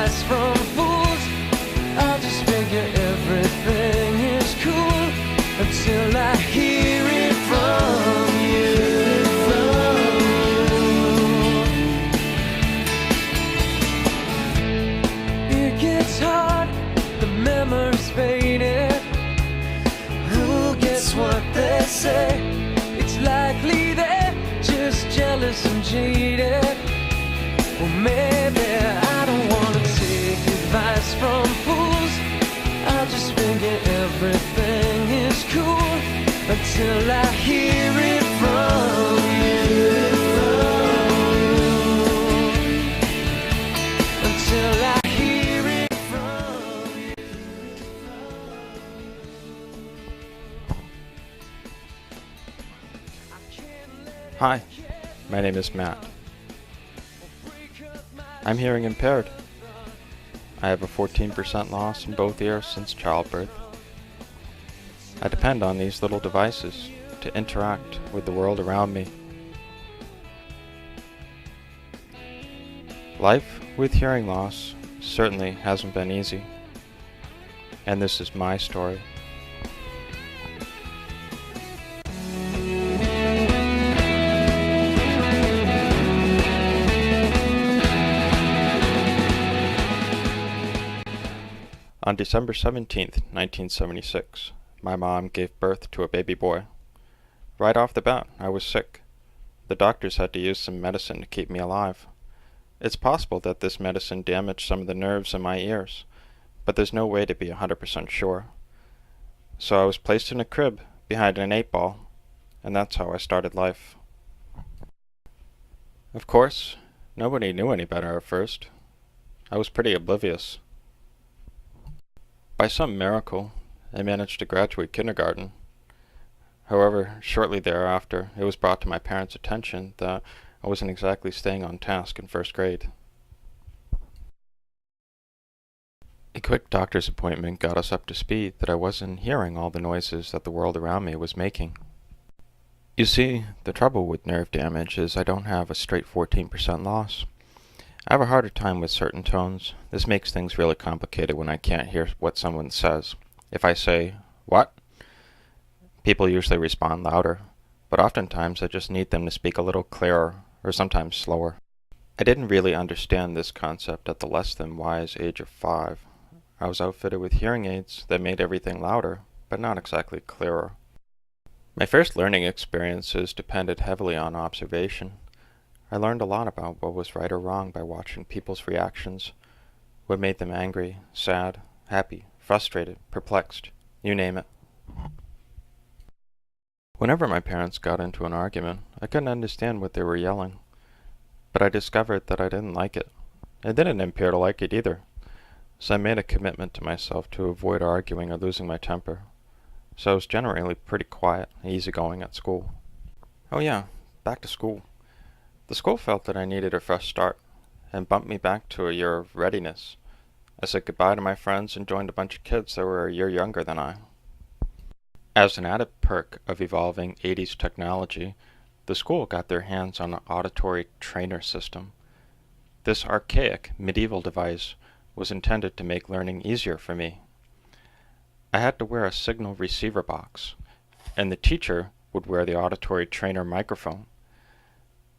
advice from fools. I'll just figure everything is cool until I hear it from you. It gets hard, the memories faded. Who gets what they say? It's likely they're just jealous and jaded. Well, maybe I don't wanna take advice from fools. I'll just figure everything is cool until I hear it from you. Until I hear it from you. Hi, my name is Matt. I'm hearing impaired. I have a 14% loss in both ears since childbirth. I depend on these little devices to interact with the world around me. Life with hearing loss certainly hasn't been easy, and this is my story. On December 17th, 1976, my mom gave birth to a baby boy. Right off the bat, I was sick. The doctors had to use some medicine to keep me alive. It's possible that this medicine damaged some of the nerves in my ears, but there's no way to be 100% sure. So I was placed in a crib behind an 8-ball, and that's how I started life. Of course, nobody knew any better at first. I was pretty oblivious. By some miracle, I managed to graduate kindergarten. However, shortly thereafter, it was brought to my parents' attention that I wasn't exactly staying on task in first grade. A quick doctor's appointment got us up to speed that I wasn't hearing all the noises that the world around me was making. You see, the trouble with nerve damage is I don't have a straight 14% loss. I have a harder time with certain tones. This makes things really complicated when I can't hear what someone says. If I say, "What?" people usually respond louder, but oftentimes I just need them to speak a little clearer, or sometimes slower. I didn't really understand this concept at the less than wise age of 5. I was outfitted with hearing aids that made everything louder, but not exactly clearer. My first learning experiences depended heavily on observation. I learned a lot about what was right or wrong by watching people's reactions, what made them angry, sad, happy, frustrated, perplexed, you name it. Whenever my parents got into an argument, I couldn't understand what they were yelling, but I discovered that I didn't like it. I didn't appear to like it either, so I made a commitment to myself to avoid arguing or losing my temper. So I was generally pretty quiet and easygoing at school. Oh yeah, back to school. The school felt that I needed a fresh start, and bumped me back to a year of readiness. I said goodbye to my friends and joined a bunch of kids that were a year younger than I. As an added perk of evolving 80s technology, the school got their hands on an auditory trainer system. This archaic medieval device was intended to make learning easier for me. I had to wear a signal receiver box, and the teacher would wear the auditory trainer microphone,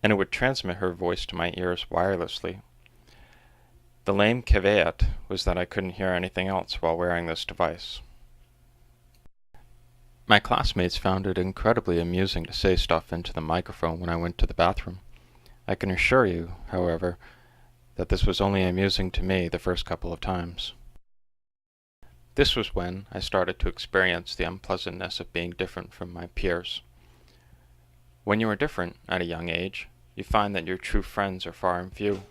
and it would transmit her voice to my ears wirelessly. The lame caveat was that I couldn't hear anything else while wearing this device. My classmates found it incredibly amusing to say stuff into the microphone when I went to the bathroom. I can assure you, however, that this was only amusing to me the first couple of times. This was when I started to experience the unpleasantness of being different from my peers. When you are different at a young age, you find that your true friends are far and few.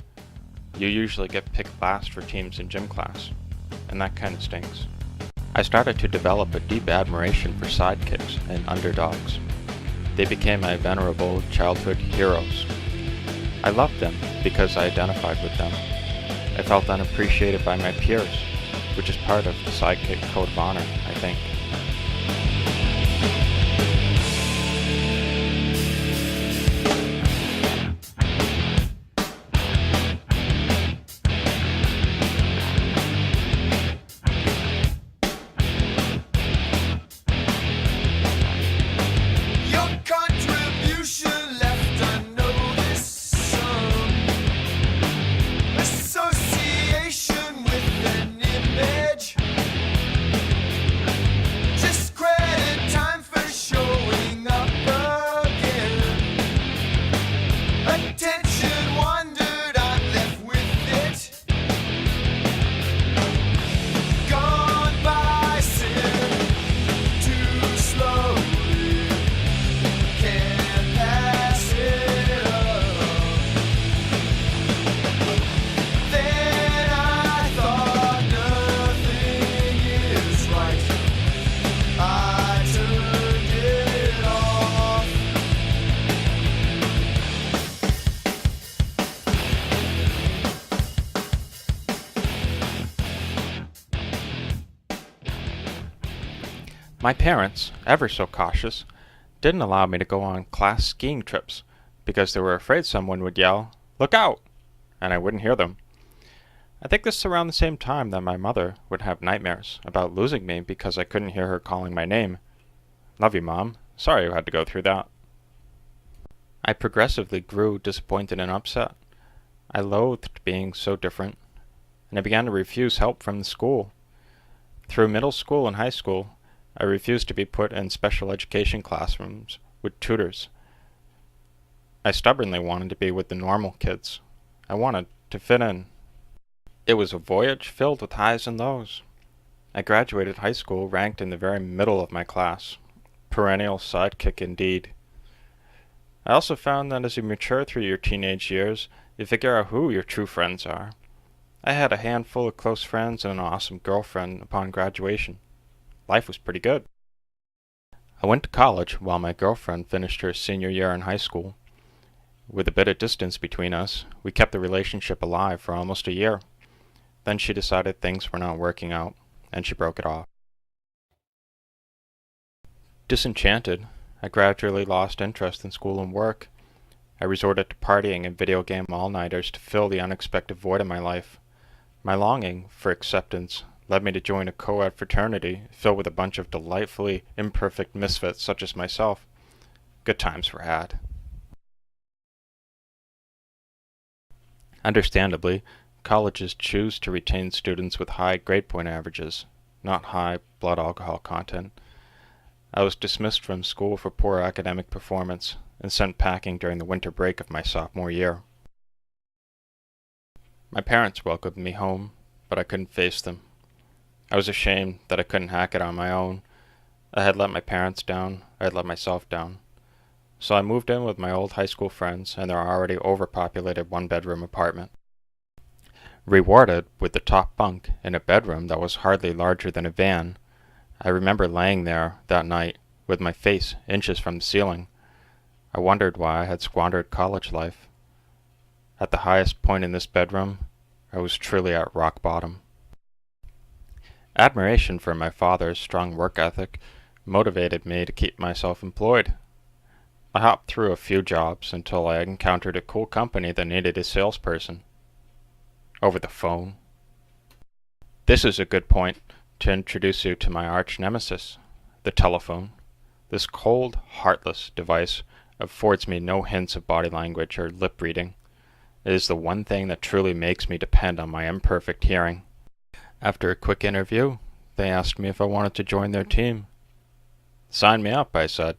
You usually get picked last for teams in gym class, and that kind of stings. I started to develop a deep admiration for sidekicks and underdogs. They became my venerable childhood heroes. I loved them because I identified with them. I felt unappreciated by my peers, which is part of the sidekick code of honor, I think. Then I thought nothing is right. I turned it off. My parents, ever so cautious, didn't allow me to go on class skiing trips because they were afraid someone would yell, "Look out!" and I wouldn't hear them. I think this is around the same time that my mother would have nightmares about losing me because I couldn't hear her calling my name. Love you, Mom. Sorry you had to go through that. I progressively grew disappointed and upset. I loathed being so different, and I began to refuse help from the school. Through middle school and high school, I refused to be put in special education classrooms with tutors. I stubbornly wanted to be with the normal kids. I wanted to fit in. It was a voyage filled with highs and lows. I graduated high school ranked in the very middle of my class. Perennial sidekick indeed. I also found that as you mature through your teenage years, you figure out who your true friends are. I had a handful of close friends and an awesome girlfriend upon graduation. Life was pretty good. I went to college while my girlfriend finished her senior year in high school. With a bit of distance between us, we kept the relationship alive for almost a year. Then she decided things were not working out, and she broke it off. Disenchanted, I gradually lost interest in school and work. I resorted to partying and video game all-nighters to fill the unexpected void in my life. My longing for acceptance led me to join a co-ed fraternity filled with a bunch of delightfully imperfect misfits such as myself. Good times were had. Understandably, colleges choose to retain students with high grade point averages, not high blood alcohol content. I was dismissed from school for poor academic performance and sent packing during the winter break of my sophomore year. My parents welcomed me home, but I couldn't face them. I was ashamed that I couldn't hack it on my own. I had let my parents down, I had let myself down. So I moved in with my old high school friends in their already overpopulated one-bedroom apartment. Rewarded with the top bunk in a bedroom that was hardly larger than a van, I remember laying there that night with my face inches from the ceiling. I wondered why I had squandered college life. At the highest point in this bedroom, I was truly at rock bottom. Admiration for my father's strong work ethic motivated me to keep myself employed. I hopped through a few jobs until I encountered a cool company that needed a salesperson. Over the phone. This is a good point to introduce you to my arch nemesis, the telephone. This cold, heartless device affords me no hints of body language or lip reading. It is the one thing that truly makes me depend on my imperfect hearing. After a quick interview, they asked me if I wanted to join their team. Sign me up, I said.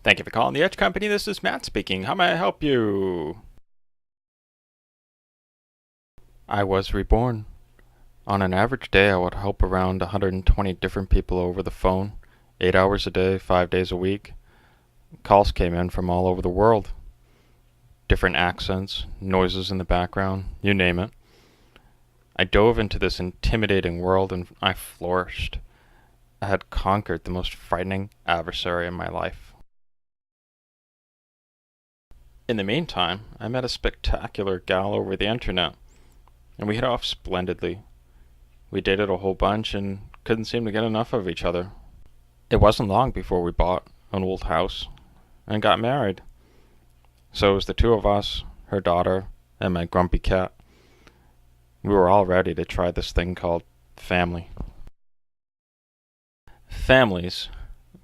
Thank you for calling the Edge Company. This is Matt speaking. How may I help you? I was reborn. On an average day, I would help around 120 different people over the phone, 8 hours a day, 5 days a week. Calls came in from all over the world. Different accents, noises in the background, you name it. I dove into this intimidating world and I flourished. I had conquered the most frightening adversary in my life. In the meantime, I met a spectacular gal over the internet, and we hit off splendidly. We dated a whole bunch and couldn't seem to get enough of each other. It wasn't long before we bought an old house and got married. So it was the two of us, her daughter, and my grumpy cat. We were all ready to try this thing called family. Families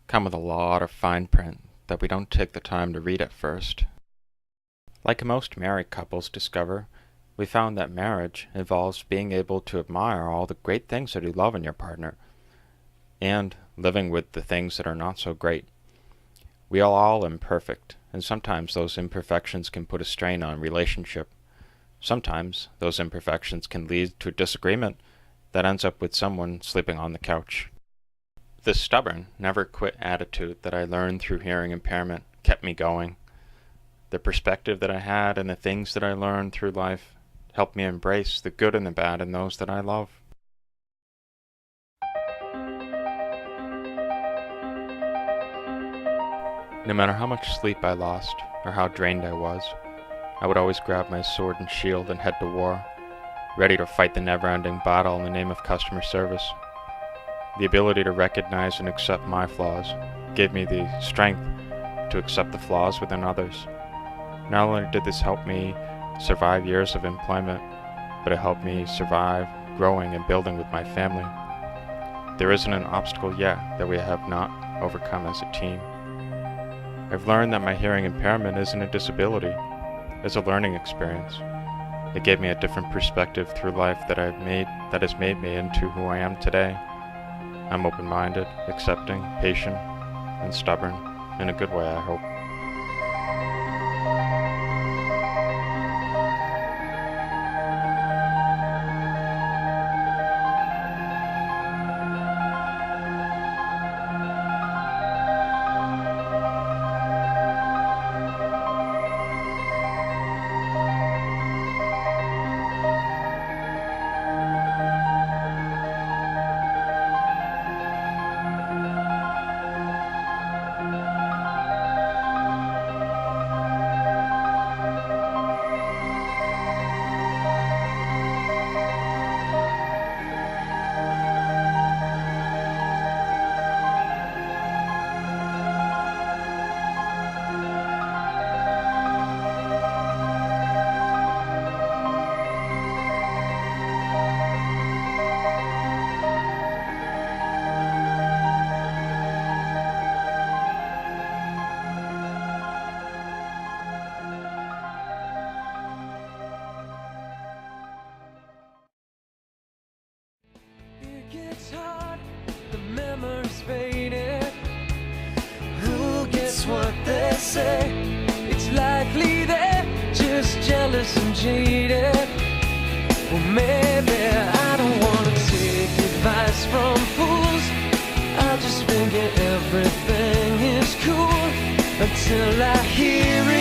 come with a lot of fine print that we don't take the time to read at first. Like most married couples discover, we found that marriage involves being able to admire all the great things that you love in your partner. and living with the things that are not so great. We are all imperfect, and sometimes those imperfections can put a strain on relationship. Sometimes those imperfections can lead to a disagreement that ends up with someone sleeping on the couch. The stubborn, never quit attitude that I learned through hearing impairment kept me going. The perspective that I had and the things that I learned through life helped me embrace the good and the bad in those that I love. No matter how much sleep I lost or how drained I was, I would always grab my sword and shield and head to war, ready to fight the never-ending battle in the name of customer service. The ability to recognize and accept my flaws gave me the strength to accept the flaws within others. Not only did this help me survive years of employment, but it helped me survive growing and building with my family. There isn't an obstacle yet that we have not overcome as a team. I've learned that my hearing impairment isn't a disability, it's a learning experience. It gave me a different perspective through life that has made me into who I am today. I'm open-minded, accepting, patient, and stubborn, in a good way, I hope. It's hard, the memories faded. Who gets what they say? It's likely they're just jealous and jaded. Well, maybe I don't want to take advice from fools. I just figure everything is cool until I hear it.